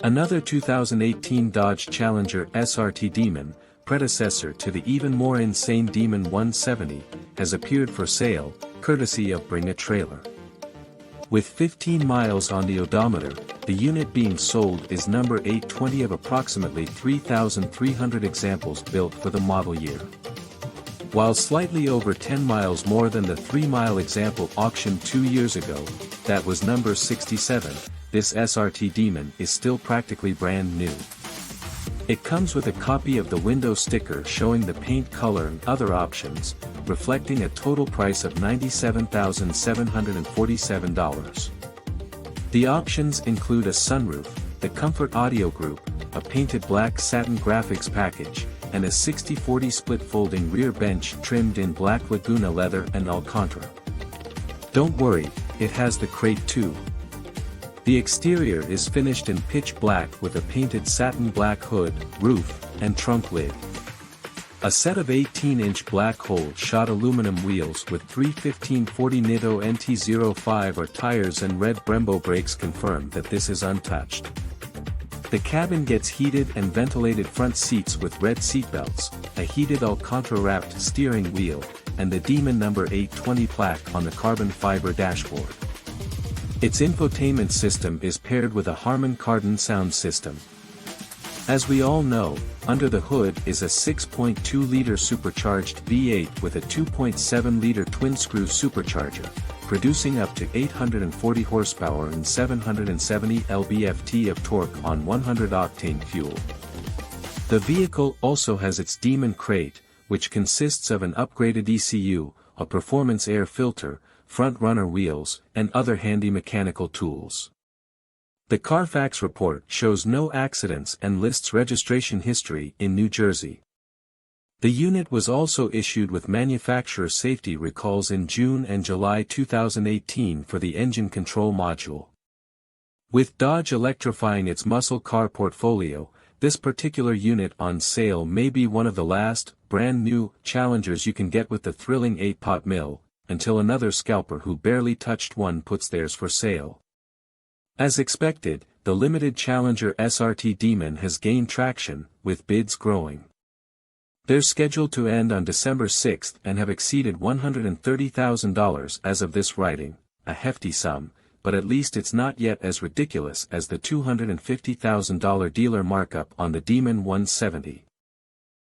Another 2018 Dodge Challenger SRT Demon, predecessor to the even more insane Demon 170, has appeared for sale, courtesy of Bring a Trailer. With 15 miles on the odometer, the unit being sold is number 820 of approximately 3,300 examples built for the model year. While slightly over 10 miles more than the 3-mile example auctioned 2 years ago, that was number 67, this SRT Demon is still practically brand new. It comes with a copy of the window sticker showing the paint color and other options, reflecting a total price of $97,747. The options include a sunroof, the Comfort Audio Group, a painted black satin graphics package, and a 60/40 split folding rear bench trimmed in black Laguna leather and Alcantara. Don't worry, it has the crate too. The exterior is finished in pitch black with a painted satin black hood, roof, and trunk lid. A set of 18-inch black hole-shot aluminum wheels with 315/40 Nitto NT05 tires and red Brembo brakes confirm that this is untouched. The cabin gets heated and ventilated front seats with red seatbelts, a heated Alcantara-wrapped steering wheel, and the Demon number 820 plaque on the carbon fiber dashboard. Its infotainment system is paired with a Harman Kardon sound system. As we all know, under the hood is a 6.2-liter supercharged V8 with a 2.7-liter twin-screw supercharger, producing up to 840 horsepower and 770 lb-ft of torque on 100-octane fuel. The vehicle also has its Demon crate, which consists of an upgraded ECU, a performance air filter, front runner wheels, and other handy mechanical tools. The Carfax report shows no accidents and lists registration history in New Jersey. The unit was also issued with manufacturer safety recalls in June and July 2018 for the engine control module. With Dodge electrifying its muscle car portfolio, this particular unit on sale may be one of the last, brand-new, Challengers you can get with the thrilling 8-pot mill, until another scalper who barely touched one puts theirs for sale. As expected, the limited Challenger SRT Demon has gained traction, with bids growing. They're scheduled to end on December 6 and have exceeded $130,000 as of this writing, a hefty sum, but at least it's not yet as ridiculous as the $250,000 dealer markup on the Demon 170.